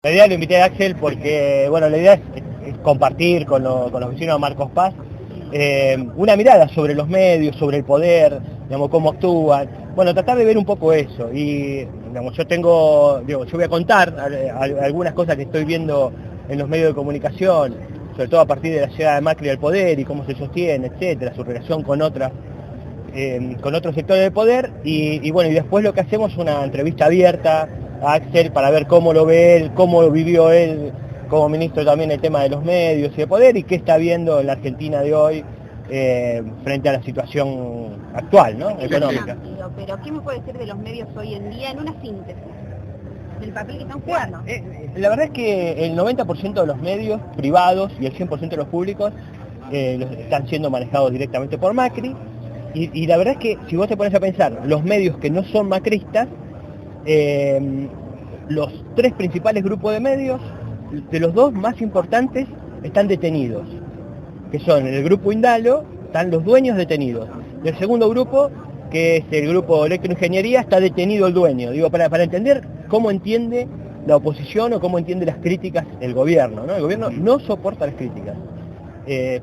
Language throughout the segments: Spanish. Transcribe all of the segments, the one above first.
La idea lo invité a Axel porque, bueno, la idea es compartir con los vecinos de Marcos Paz una mirada sobre los medios, sobre el poder, digamos, cómo actúan. Bueno, tratar de ver un poco eso. Y, digamos, yo voy a contar algunas cosas que estoy viendo en los medios de comunicación, sobre todo a partir de la llegada de Macri al poder y cómo se sostiene, etcétera, su relación con otros sectores del poder. Y bueno, y después lo que hacemos es una entrevista abierta a Axel para ver cómo lo ve él, cómo lo vivió él como ministro también el tema de los medios y de poder y qué está viendo en la Argentina de hoy frente a la situación actual, ¿no? Económica. Pero ¿qué me puede decir de los medios hoy en día en una síntesis del papel que están jugando? La verdad es que el 90% de los medios privados y el 100% de los públicos están siendo manejados directamente por Macri y la verdad es que si vos te pones a pensar, los medios que no son macristas, los tres principales grupos de medios, de los dos más importantes, están detenidos, que son el grupo Indalo, están los dueños detenidos. Del segundo grupo, que es el grupo Electroingeniería, está detenido el dueño. Digo, para entender cómo entiende la oposición o cómo entiende las críticas el gobierno, ¿no? El gobierno no soporta las críticas.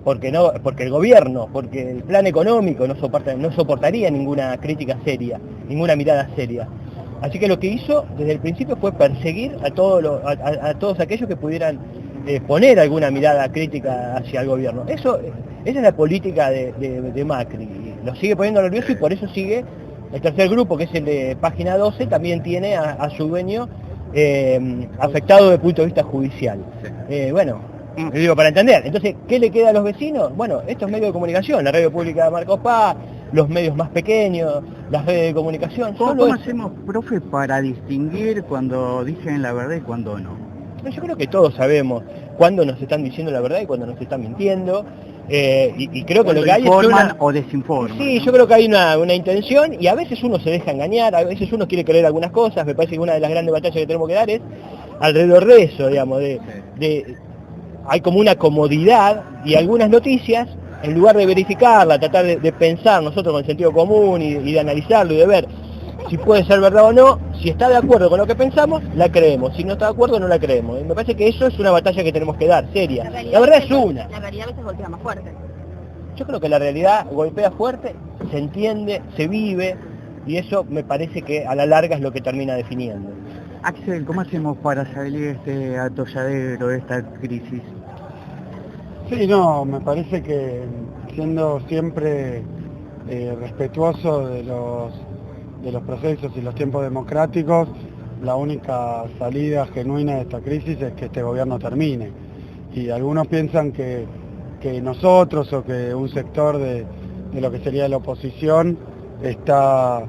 Porque el gobierno, porque el plan económico no soportaría ninguna crítica seria, ninguna mirada seria. Así que lo que hizo desde el principio fue perseguir a todos aquellos que pudieran poner alguna mirada crítica hacia el gobierno. Esa es la política de Macri. Lo sigue poniendo nervioso y por eso sigue el tercer grupo, que es el de Página 12, también tiene a su dueño afectado desde el punto de vista judicial. Bueno, digo, para entender. Entonces, ¿qué le queda a los vecinos? Bueno, estos medios de comunicación, la radio pública de Marcos Paz, los medios más pequeños, las redes de comunicación. ¿Cómo hacemos, profe, para distinguir cuando dicen la verdad y cuando no? Yo creo que todos sabemos cuándo nos están diciendo la verdad y cuándo nos están mintiendo. Y creo que lo que hay es informan o desinforman. Sí, yo creo que hay una intención y a veces uno se deja engañar, a veces uno quiere creer algunas cosas. Me parece que una de las grandes batallas que tenemos que dar es alrededor de eso, digamos, hay como una comodidad y algunas noticias, en lugar de verificarla, tratar de pensar nosotros con el sentido común y de analizarlo y de ver si puede ser verdad o no, si está de acuerdo con lo que pensamos, la creemos, si no está de acuerdo no la creemos. Y me parece que eso es una batalla que tenemos que dar, seria. La verdad es una. La realidad a veces golpea más fuerte. Yo creo que la realidad golpea fuerte, se entiende, se vive, y eso me parece que a la larga es lo que termina definiendo. Axel, ¿cómo hacemos para salir de este atolladero, de esta crisis? Sí, no, me parece que siendo siempre respetuoso de los procesos y los tiempos democráticos, la única salida genuina de esta crisis es que este gobierno termine. Y algunos piensan que nosotros o que un sector de lo que sería la oposición está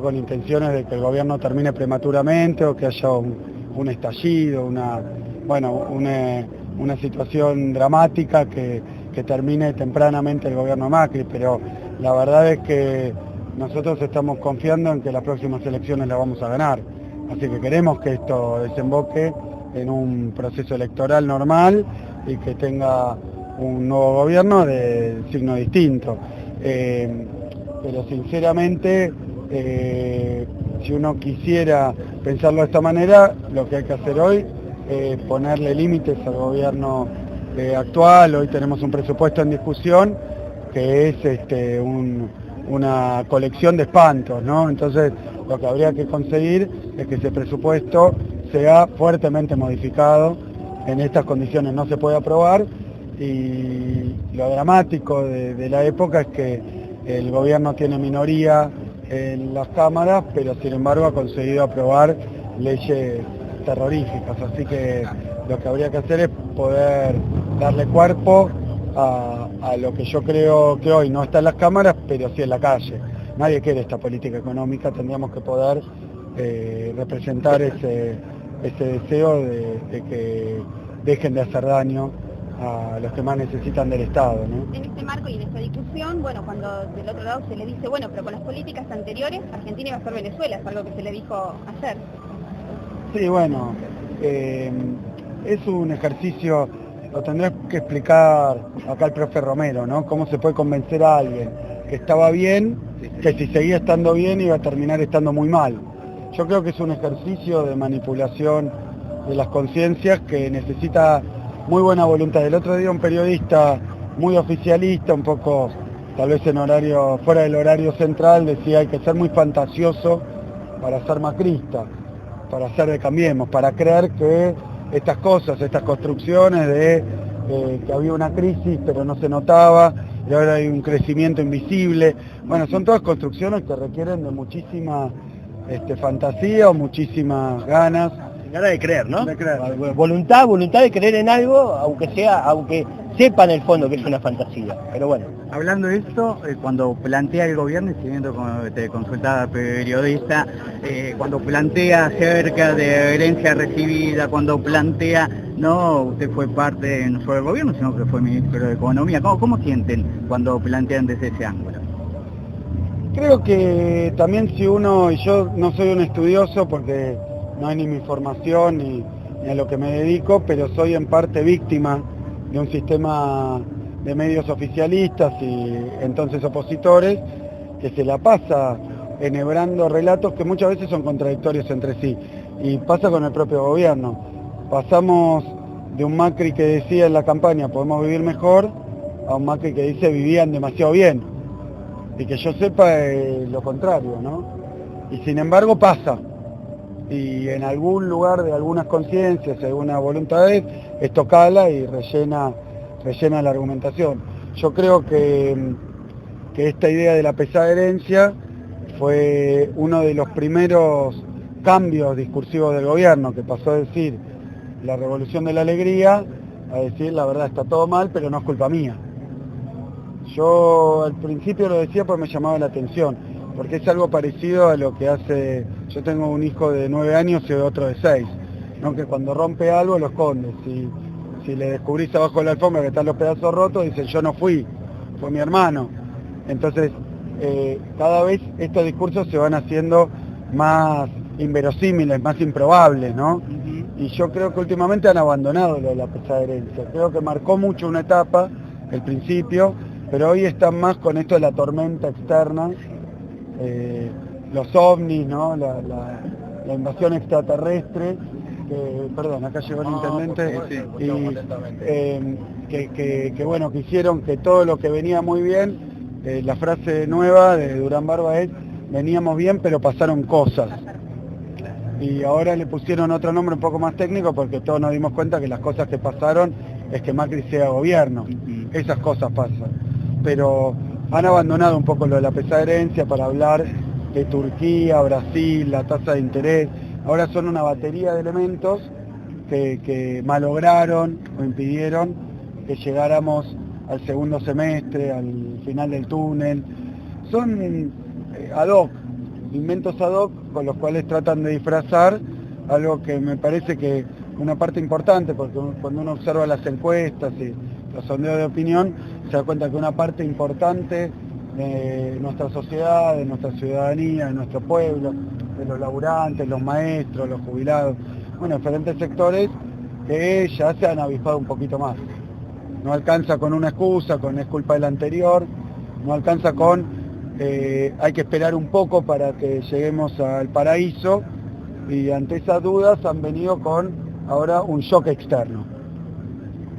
con intenciones de que el gobierno termine prematuramente o que haya un estallido, una situación dramática que termine tempranamente el gobierno Macri, pero la verdad es que nosotros estamos confiando en que las próximas elecciones las vamos a ganar, así que queremos que esto desemboque en un proceso electoral normal y que tenga un nuevo gobierno de signo distinto. Pero sinceramente, si uno quisiera pensarlo de esta manera, lo que hay que hacer hoy es ponerle límites al gobierno actual. Hoy tenemos un presupuesto en discusión que es una colección de espantos, ¿no? Entonces, lo que habría que conseguir es que ese presupuesto sea fuertemente modificado. En estas condiciones no se puede aprobar y lo dramático de la época es que el gobierno tiene minoría en las cámaras, pero sin embargo ha conseguido aprobar leyes terroríficas, así que lo que habría que hacer es poder darle cuerpo a lo que yo creo que hoy no está en las cámaras, pero sí en la calle. Nadie quiere esta política económica, tendríamos que poder representar ese deseo de que dejen de hacer daño a los que más necesitan del Estado, ¿no? En este marco y en esta discusión, bueno, cuando del otro lado se le dice, bueno, pero con las políticas anteriores, Argentina iba a ser Venezuela, es algo que se le dijo ayer. Sí, bueno, es un ejercicio, lo tendré que explicar acá el profe Romero, ¿no? Cómo se puede convencer a alguien que estaba bien, que si seguía estando bien iba a terminar estando muy mal. Yo creo que es un ejercicio de manipulación de las conciencias que necesita muy buena voluntad. El otro día un periodista muy oficialista, un poco tal vez en horario, fuera del horario central, decía hay que ser muy fantasioso para ser macrista, para ser de Cambiemos, para creer que estas cosas, estas construcciones de que había una crisis pero no se notaba, y ahora hay un crecimiento invisible. Bueno, son todas construcciones que requieren de muchísima fantasía o muchísimas ganas. Ganas de creer, ¿no? De creer. Voluntad de creer en algo, aunque sepa en el fondo que es una fantasía. Pero bueno. Hablando de esto, cuando plantea el gobierno, y siguiendo como te consultaba periodista, cuando plantea acerca de herencia recibida, cuando plantea, no usted fue parte no solo del gobierno, sino que fue ministro de Economía, ¿cómo sienten cuando plantean desde ese ángulo? Creo que también si uno, y yo no soy un estudioso porque no hay ni mi formación ni a lo que me dedico, pero soy en parte víctima de un sistema de medios oficialistas y entonces opositores que se la pasa enhebrando relatos que muchas veces son contradictorios entre sí. Y pasa con el propio gobierno. Pasamos de un Macri que decía en la campaña podemos vivir mejor a un Macri que dice vivían demasiado bien. Y que yo sepa lo contrario, ¿no? Y sin embargo pasa. Y en algún lugar de algunas conciencias, algunas voluntades, esto cala y rellena la argumentación. Yo creo que esta idea de la pesada herencia fue uno de los primeros cambios discursivos del gobierno, que pasó a decir la revolución de la alegría a decir la verdad está todo mal, pero no es culpa mía. Yo al principio lo decía porque me llamaba la atención, porque es algo parecido a lo que hace, yo tengo un hijo de 9 años y otro de 6, ¿no? Que cuando rompe algo lo esconde, si le descubrís abajo de la alfombra que están los pedazos rotos, dicen yo no fui, fue mi hermano. Entonces, cada vez estos discursos se van haciendo más inverosímiles, más improbables, ¿no? Y yo creo que últimamente han abandonado lo de la pesada herencia. Creo que marcó mucho una etapa, el principio, pero hoy están más con esto de la tormenta externa, los ovnis, ¿no? La invasión extraterrestre, perdón, acá llegó el intendente, que bueno, que hicieron que todo lo que venía muy bien, la frase nueva de Durán Barba es, veníamos bien pero pasaron cosas. Y ahora le pusieron otro nombre un poco más técnico porque todos nos dimos cuenta que las cosas que pasaron es que Macri sea gobierno. Esas cosas pasan. Pero han abandonado un poco lo de la pesada herencia para hablar de Turquía, Brasil, la tasa de interés. Ahora son una batería de elementos que malograron o impidieron que llegáramos al segundo semestre, al final del túnel. Son ad hoc, inventos ad hoc con los cuales tratan de disfrazar algo que me parece que una parte importante, porque cuando uno observa las encuestas y los sondeos de opinión, se da cuenta que una parte importante de nuestra sociedad, de nuestra ciudadanía, de nuestro pueblo, de los laburantes, los maestros, los jubilados, bueno, diferentes sectores que ya se han avispado un poquito más. No alcanza con una excusa, con es culpa del anterior, no alcanza con hay que esperar un poco para que lleguemos al paraíso, y ante esas dudas han venido con ahora un shock externo.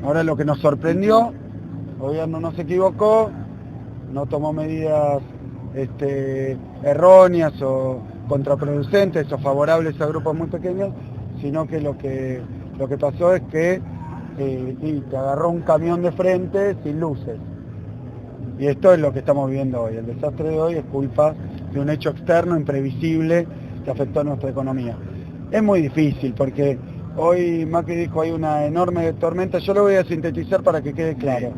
Ahora lo que nos sorprendió, el gobierno no se equivocó, no tomó medidas erróneas o contraproducentes o favorables a grupos muy pequeños, sino que lo que pasó es que te agarró un camión de frente sin luces. Y esto es lo que estamos viviendo hoy. El desastre de hoy es culpa de un hecho externo imprevisible que afectó a nuestra economía. Es muy difícil porque hoy Macri dijo hay una enorme tormenta. Yo lo voy a sintetizar para que quede claro.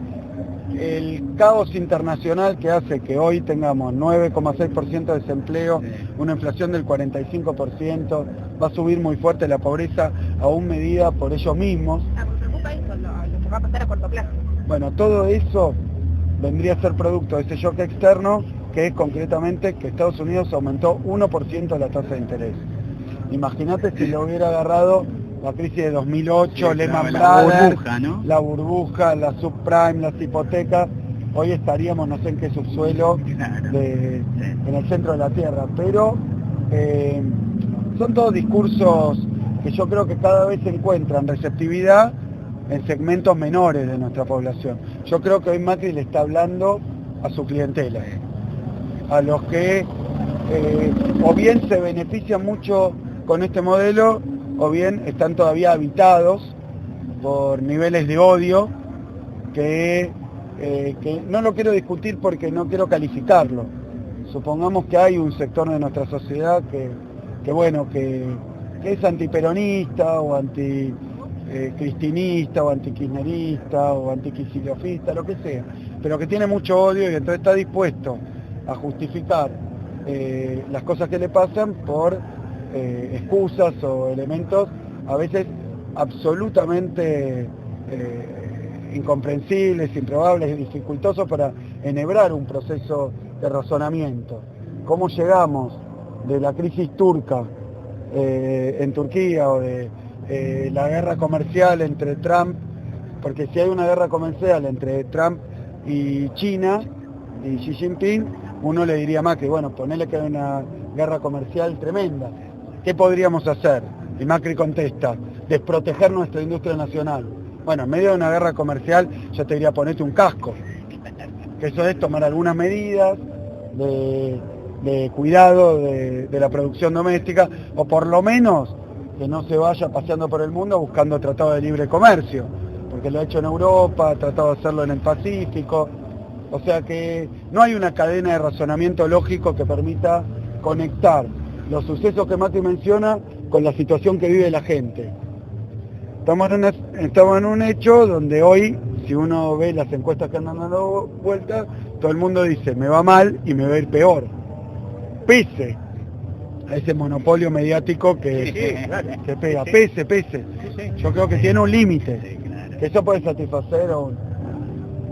El caos internacional que hace que hoy tengamos 9,6% de desempleo, una inflación del 45%, va a subir muy fuerte la pobreza, aún medida por ellos mismos. ¿Me preocupa eso, lo que va a pasar a corto plazo? Bueno, todo eso vendría a ser producto de ese shock externo, que es concretamente que Estados Unidos aumentó 1% la tasa de interés. Imagínate si le hubiera agarrado la crisis de 2008, Lehman Brothers, la burbuja, la subprime, las hipotecas, hoy estaríamos no sé en qué subsuelo en el centro de la Tierra, pero son todos discursos que yo creo que cada vez se encuentran receptividad en segmentos menores de nuestra población. Yo creo que hoy Macri le está hablando a su clientela, a los que o bien se benefician mucho con este modelo, o bien están todavía habitados por niveles de odio que no lo quiero discutir porque no quiero calificarlo. Supongamos que hay un sector de nuestra sociedad que es antiperonista o anticristinista o antikirchnerista o antiquisiliofista, lo que sea, pero que tiene mucho odio y entonces está dispuesto a justificar las cosas que le pasan por excusas o elementos a veces absolutamente incomprensibles, improbables y dificultosos para enhebrar un proceso de razonamiento. ¿Cómo llegamos de la crisis turca en Turquía o de la guerra comercial entre Trump? Porque si hay una guerra comercial entre Trump y China y Xi Jinping, uno le diría más que, bueno, ponele que hay una guerra comercial tremenda. ¿Qué podríamos hacer? Y Macri contesta, desproteger nuestra industria nacional. Bueno, en medio de una guerra comercial yo te diría ponete un casco. Que eso es tomar algunas medidas de cuidado de la producción doméstica, o por lo menos que no se vaya paseando por el mundo buscando tratado de libre comercio, porque lo ha hecho en Europa, ha tratado de hacerlo en el Pacífico. O sea que no hay una cadena de razonamiento lógico que permita conectar los sucesos que Macri menciona con la situación que vive la gente. Estamos en un hecho donde hoy, si uno ve las encuestas que andan dando vueltas, todo el mundo dice, me va mal y me va a ir peor. Pese a ese monopolio mediático que pega, pese. Yo creo que tiene un límite, que eso puede satisfacer a un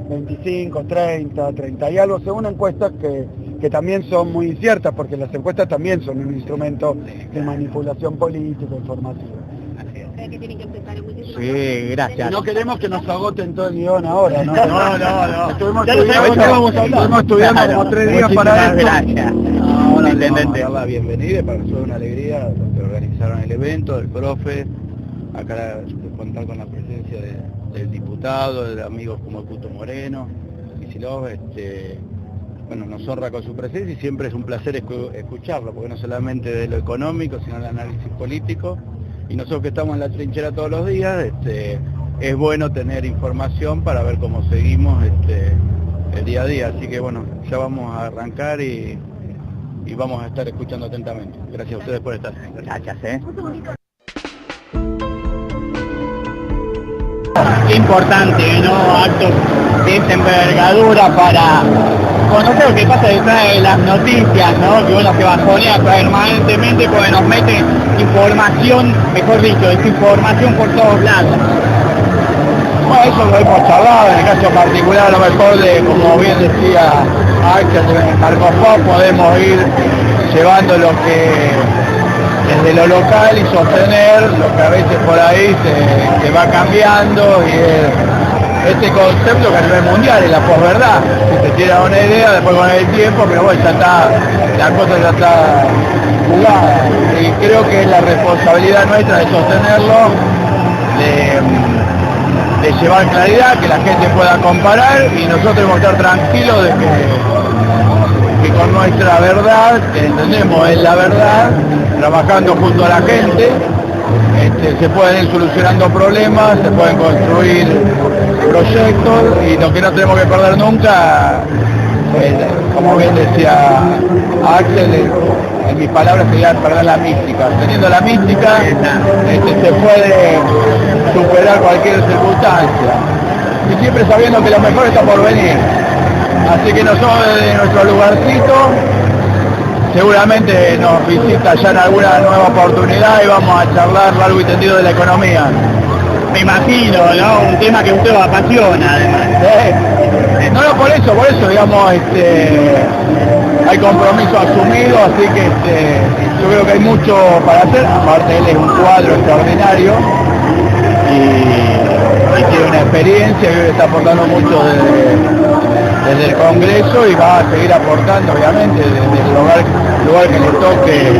25, 30 y algo, según encuestas que también son muy inciertas, porque las encuestas también son un instrumento de manipulación política, informativa. Que tienen que empezar en muchísimas Sí, gracias. No queremos que nos agoten todo el guión ahora, ¿no? No. Estuvimos Ya lo sabemos, ya vamos a hablar. estuvimos estudiando como 3 días para esto. Gracias. Ahora le vamos a Intendente. dar la bienvenida y para nosotros es una alegría los que organizaron el evento, del profe, acá contar con la presencia del diputado, de amigos como el Puto Moreno, Kicillof, bueno, nos honra con su presencia y siempre es un placer escucharlo, porque no solamente de lo económico, sino del análisis político, y nosotros que estamos en la trinchera todos los días, es bueno tener información para ver cómo seguimos el día a día, así que bueno, ya vamos a arrancar y vamos a estar escuchando atentamente. Gracias a ustedes por estar. Gracias, Qué importante, ¿no? Actos de esta envergadura para conocer lo que pasa detrás de las noticias, ¿no? Que uno se bajonea permanentemente porque nos mete información, mejor dicho, desinformación por todos lados. Bueno, eso lo hemos charlado, en el caso particular a lo mejor como bien decía Axel, en Marcopop podemos ir llevando lo que desde lo local y sostener lo que a veces por ahí se va cambiando, y este concepto que a nivel mundial es la posverdad. Si te tira una idea, después con el tiempo, pero bueno, ya está, la cosa ya está jugada, y creo que es la responsabilidad nuestra de sostenerlo, de llevar claridad, que la gente pueda comparar, y nosotros debemos estar tranquilos de que con nuestra verdad, que entendemos es la verdad, trabajando junto a la gente, se pueden ir solucionando problemas, se pueden construir proyectos, y lo que no tenemos que perder nunca, como bien decía Axel, en mis palabras sería perder la mística. Teniendo la mística, se puede superar cualquier circunstancia, y siempre sabiendo que lo mejor está por venir. Así que nosotros desde nuestro lugarcito seguramente nos visita ya en alguna nueva oportunidad y vamos a charlar largo y tendido de la economía. Me imagino, ¿no? Un tema que a usted lo apasiona, además. No, por eso, digamos, hay compromiso asumido, así que yo creo que hay mucho para hacer. Aparte él es un cuadro extraordinario y tiene una experiencia y está aportando mucho desde el Congreso, y va a seguir aportando obviamente desde el lugar que le toque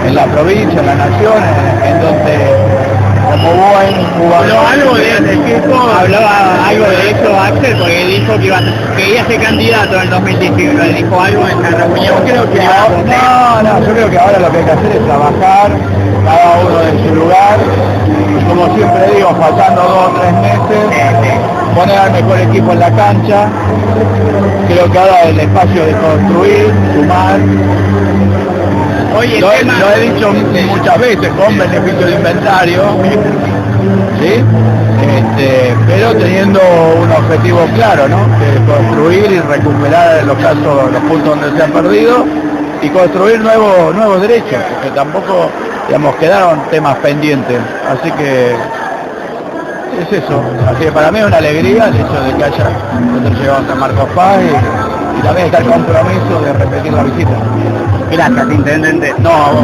en la provincia, en la nación, en donde como buen jugador Algo de ese equipo, hablaba algo de eso Axel, porque dijo que quería ser candidato en el 2019, dijo algo en la reunión, creo que yo creo que ahora lo que hay que hacer es trabajar cada uno en su lugar, y como siempre digo, faltando 2 o 3 meses, poner al mejor equipo en la cancha. Creo que ahora el espacio de construir, sumar. Oye, lo he dicho muchas veces, con beneficio de inventario, ¿sí? Pero teniendo un objetivo claro, ¿no? Que es construir y recuperar los puntos donde se han perdido y construir nuevos derechos, que tampoco, digamos, quedaron temas pendientes. Así que es eso. Así que para mí es una alegría el hecho de que nosotros llegamos a Marcos Paz y también está el compromiso de repetir la visita. Gracias, intendente. No, a vos.